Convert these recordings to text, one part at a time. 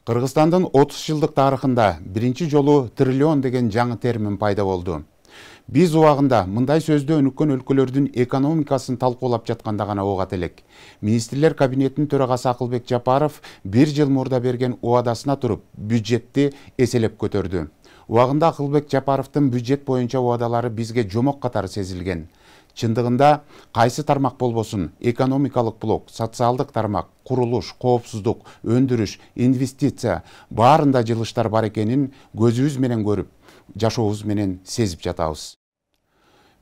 Кыргызстандын 30 жылдык тарыхында биринчи жолу триллион деген жаңы термин пайда болду. Биз убагында мындай сөздө өнүккөн өлкөлөрдүн экономикасын талкуулап жатканда гана угат элек. Министрлер кабинетинин төрагасы Акылбек Жапаров 1 жыл мурда берген убадасына туруп бюджетти эселеп көтөрдү. Убагында Акылбек Жапаровдун бюджет боюнча убадалары бизге жомок катары сезилген. Чындыгында кайсы тармак болбосун, экономикалык блок, социалдык тармак, курулуш, коопсуздук, өндүрүш, инвестиция баарында жылыштар бар экенин көзүбүз менен көрүп, жашообуз менен сезип жатабыз.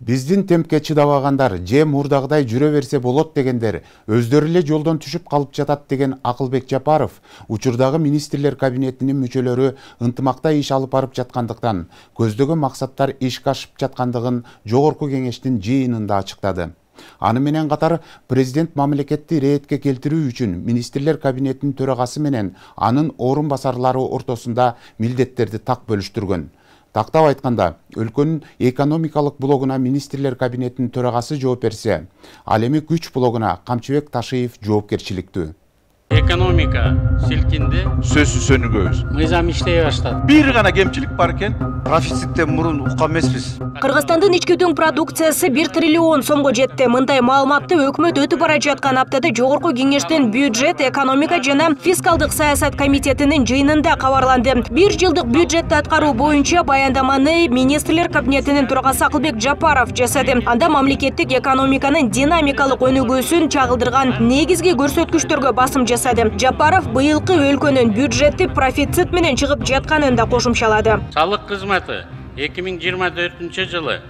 Биздин темпке чыдабагандар же мурдагыдай жүрө берсе болот дегендер өздөрү эле жолдон түшүп калып жатат деген Акылбек Жапаров учурдагы министрлер кабинетинин мүчөлөрү ынтымакта иш алып барып жаткандыктан көздөгөн максаттар ишке ашып жаткандыгын жогорку кеңештин жыйынында ачыктады. Аны менен катар президент мамлекетти ретке келтирүү үчүн министрлер кабинетинин төрагасы менен анын орун басарлары ортосунда милдеттерди так бөлүштүргөн. Тактап айтканда, өлкөнүн экономикалык блогуна министрлер кабинетинин төрагасы жооп берсе, ал эми күч блогуна Камчыбек Ташиев жоопкерчиликтүү. Экономика силкинди. Сөзсүз өнүгөбүз. Мыйзам иштей баштады. Бир гана кемчилик бар экен. Профициттен мурун уккан эмеспиз. Кыргызстандын ички өтүү продукциясы 1 триллион сомго жетти. Мындай маалыматты өкмөт өтүп бара жаткан аптада жогорку кеңештин бюджет, экономика жана фискалдык саясат комитетинин жыйынында кабарланды. 1 жылдык бюджетти аткаруу боюнча баяндаманы министрлер кабинетинин төрагасы Акылбек Жапаров жасады. Анда мамлекеттик экономиканын динамикалык өнүгүүсүн чагылдырган негизги көрсөткүчтөргө басым жасады. Жапаров быйылкы өлкөнүн бюджети профицит менен чыгып жатканын да кошумчалады. Салык кызматы 2024 жылы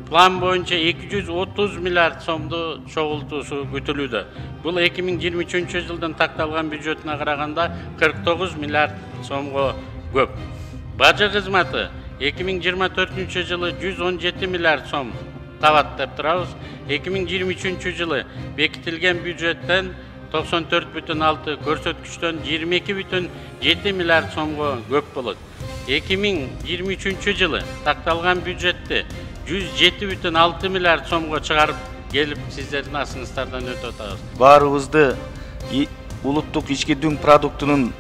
план боюнча 230 миллиард сомду чогултуусу күтүлүүдө. Бул 2023 жылдан такталган бюджетине караганда 49 миллиард сомго көп. Бажы кызматы 2024 жылы 117 миллиард сом табат деп турабыз. 2023 жылы бекитилген бюджеттен 94,6 көрсөткүчтөн 22,7 миллиард сомго көп болот. 2023 жылы такталган бюджетти 107,6 миллиард сомго чыгарып келип сиздердин асыңыздардан өтүп атабыз. Баарыбызды улуттук ички дүң продуктунун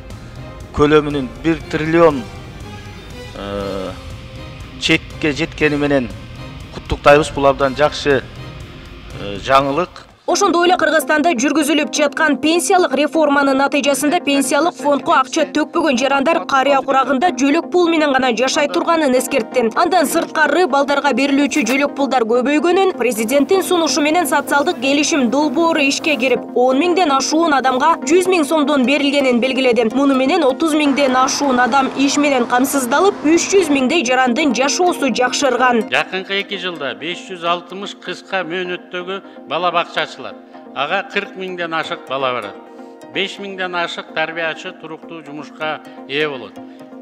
көлөмүнүн 1 триллион чекке жеткени менен куттуктайбыз. Бул абдан жакшы жаңылык. Ошондой эле Кыргызстанда жүргүзүлүп жаткан пенсиялык реформанын натыйжасында пенсиялык фондко акча төкпөгөн жарандар карыя курагында жөлөк пул менен гана жашай турганын эскертти. Андан сырткары балдарга берилүүчү жөлөк пулдар көбөйгөнүн, президенттин сунушу менен социалдык келишим долбоору ишке кирип, 10 миңден ашуун адамга 100 миң сомдон берилгенин белгиледи. Муну менен 30 миңден ашуун адам иш менен камсыздалып, 300 миңдей жарандын жашоосу жакшырган. Жакынкы 2 жылда 560 кыска мөөнөттөгү бала бакча Ага 40 миңден ашык бала барат. 5 миңден ашык тарбиячы туруктуу жумушка ээ болот.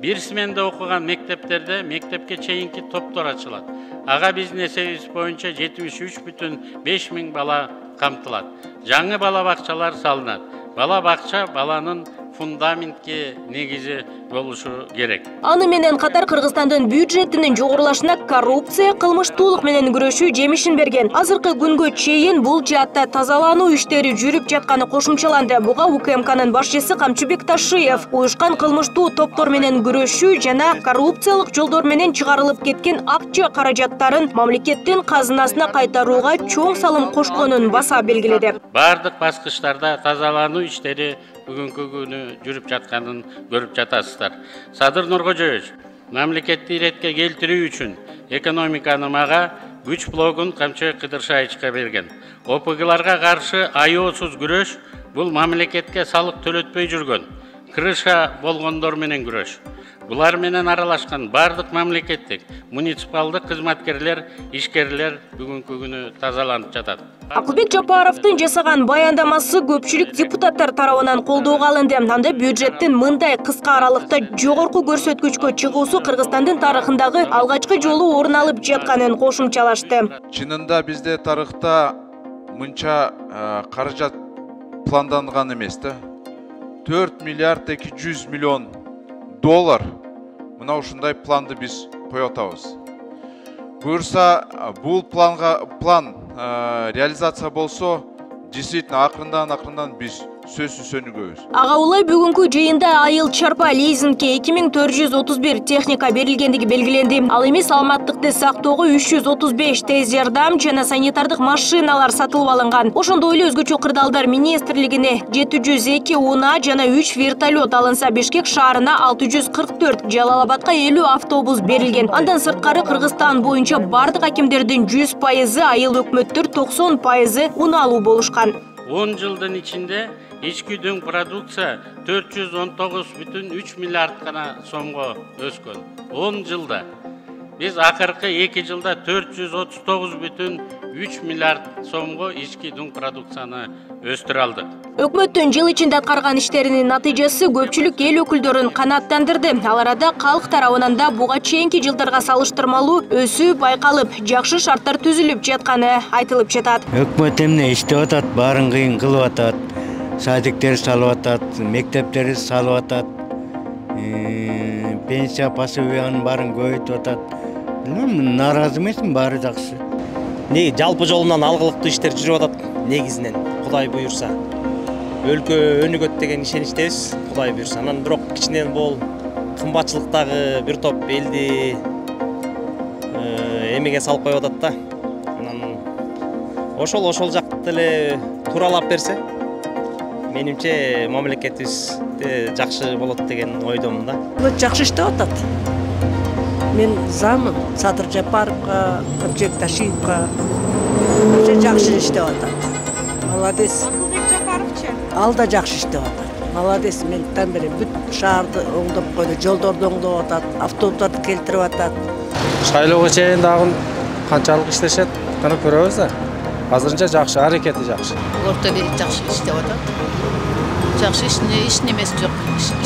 Бир сменде окуган мектептерде мектепке чейинки топтор ачылат. Ага биздин эсебибиз боюнча 73,5 миң бала камтылат. Жаңы бала бакчалар салынат. Бала бакча баланын фундаментке негизи болушу керек. Аны менен катар Кыргызстандын бюджетинин жогорулашына коррупция, кылмыштуулук менен күрөшүү жемишин берген. Азыркы күнгө чейин бул жаатта тазалануу иштери жүрүп жатканы кошумчаланды. Буга УКМКнын башчысы Камчыбек Ташиев уюшкан кылмыштуу топтор менен күрөшүү жана коррупциялык жолдор менен чыгарылып кеткен акча каражаттарын мамлекеттин казынасына кайтарууга чоң салым кошконун баса белгиледи. Бардык баскычтарда тазалануу иштери бүгүнкү күнү жүрүп жатканын көрүп жатасыздар. Садыр Нуркожоевич, мамлекетти иретке келтирүү үчүн экономиканы мага күч блогун Камчыбек Кыдыршаевичке берген. ОПГларга каршы аеосуз күрөш бул мамлекетке салык төлөтпөй жүргөн, крыша болгондор менен күрөш. Булар менен аралашкан бардык мамлекеттик, муниципалдык кызматкерлер, ишкерлер бүгүнкү күнү тазаланып жатат. Акылбек Жапаровдун жасаган баяндамасы көпчүлүк депутаттар тарабынан колдоого алынды. Анда бюджеттин мындай кыска аралыкта жогорку көрсөткүчкө чыгуусу Кыргызстандын тарыхындагы алгачкы жолу орун алып жатканын кошумчалашты. Чынында бизде тарыхта мынча каражат планданган эмес да. 4 миллиард 200 миллион доллар мына ушундай планды биз коюп атабыз. Буюрса бул план реализация болсо, действительно акырындан биз сөзсүз өнүгөбүз. Ага улай бүгүнкү жыйында айыл чарпа лизингке 2431 техника берилгендиги белгиленди. Ал эми саламаттыкты сактоого 335 тез жардам жана санитардык машиналар сатылып алынган. Ошондой эле өзгөчө кырдаалдар министрлигине 702 унаа жана 3 вертолет алынса, Бишкек шаарына 644, Жалал-Абадка 50 автобус берилген. Андан сырткары Кыргызстан боюнча бардык акимдердин 100%, айыл өкмөттөр 90% унаалуу болушкан. 10 жылдын ичинде ички дүң продукция 419,3 миллиард гана сомго өскөн. 10 жылда. Биз акыркы 2 жылда 439,3 миллиард сомго ички дүң продукцияны өстүрө алдык. Өкмөттүн жыл ичинде аткарган иштеринин натыйжасы көпчүлүк эл өкүлдөрүн канааттандырды. Ал арада калк тарабынан да буга чейинки жылдарга салыштырмалуу өсүү байкалып, жакшы шарттар түзүлүп жатканы айтылып жатат. Өкмөт эмне иштеп атат, баарын кыйын кылып атат. Садиктер салып атат, мектептер салып атат. Пенсия пособиянын баарын көбөйтүп атат. Нааразы эмесмин, баары жакшы. Жалпы жолунан алгылыктуу иштер жүрүп атат негизинен, Кудай буюрса. Өлкө өнүгөт деген ишеничтебиз, Кудай буюрса. Анан бирок кичинен бул кымбатчылыктагы бир топ элди эмеге салып коюп атат да. Анан ошол жакты эле тууралап берсе, менимче мамлекетибизде жакшы болот деген ойдомун да. Жакшы иштеп атат. Мен замын Садыр Жапаровга, Көкчек Ташиевка жакшы иштеп атат. Молодец. Ал да жакшы иштеп атат. Молодец. Мен бери бүт шаарды оңдоп койду, жолдорду оңдоп атат, автобустарды келтирип атат. Шайлоого чейин дагы канчалык иштешет, кана көрөбүз да. Азырынча жакшы, аракети жакшы. Орто эле жакшы иштеп атат. Жакшы иш немеси жок,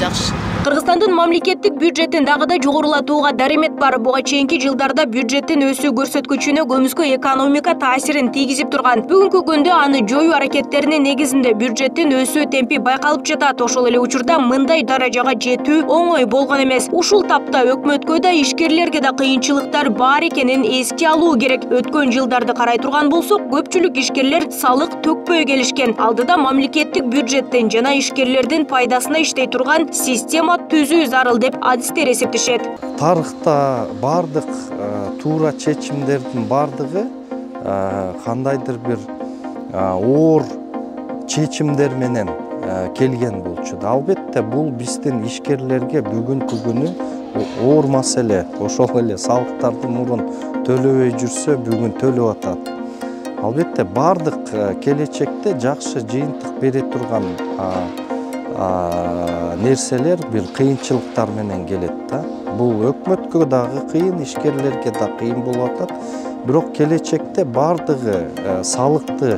жакшы. Кыргызстандын мамлекеттик бюджетин дагы да жогорулатууга даремет бар. Буга чейинки жылдарда бюджеттин өсүү көрсөткүчүнө көмүскө экономика таасирин тийгизип турган. Бүгүнкү күндө аны жоюу аракеттеринин негизинде бюджеттин өсүү темпи байкалып жатат. Ошол эле учурда мындай даражага жетүү оңой болгон эмес. Ушул тапта өкмөткө да, ишкерлерге да кыйынчылыктар бар экенин эске алуу керек. Өткөн жылдарды карай турган болсок, көпчүлүк ишкерлер салык төкпөй келишкен. Алдыда мамлекеттик бюджеттин жана ишкерлердин пайдасына иштей турган система түзүү зарыл деп адистер эсептешет. Тарыхта бардык туура чечимдердин бардыгы кандайдыр бир оор чечимдер менен келген болчу. Албетте бул биздин ишкерлерге бүгүнкү күнү оор маселе. Ошол эле салыктарды мурун төлөбөй жүрсө, бүгүн төлөп атат. Албетте бардык келечекте жакшы жыйынтык бере турган нерселер бир кыйынчылыктар менен келет да. Бул өкмөткө дагы кыйын, ишкерлерге да кыйын болуп атат. Бирок келечекте бардыгы салыкты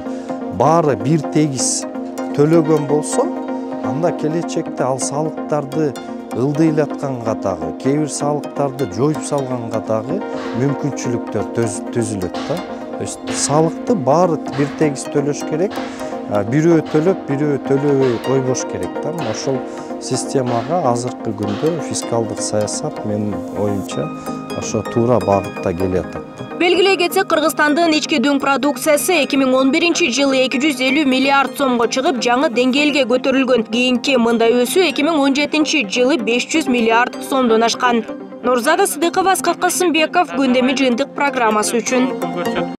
баары бир тегиз төлөгөн болсо, анда келечекте ал салыктарды ылдыйлатканга дагы, кээ бир салыктарды жоюп салганга дагы мүмкүнчүлүктөр түзүлөт да. Салыкты баары бир тегиз төлөш керек. Бирөө төлөп, бирөө төлөбөй койбош керек да. Ошол системага азыркы күндө фискалдык саясат менин оюмча ошо туура багытта келе атат. Белгилей кетсек, Кыргызстандын ички дүң продукциясы 2011 жылы 250 миллиард сомго чыгып, жаңы деңгээлге көтөрүлгөн. Кийинки мындай өсүү 2017 жылы 500 миллиард сомдон ашкан. Нурзада Сыдыкова, Аскар Касымбеков, Күндөмү жыйынтык программасы үчүн.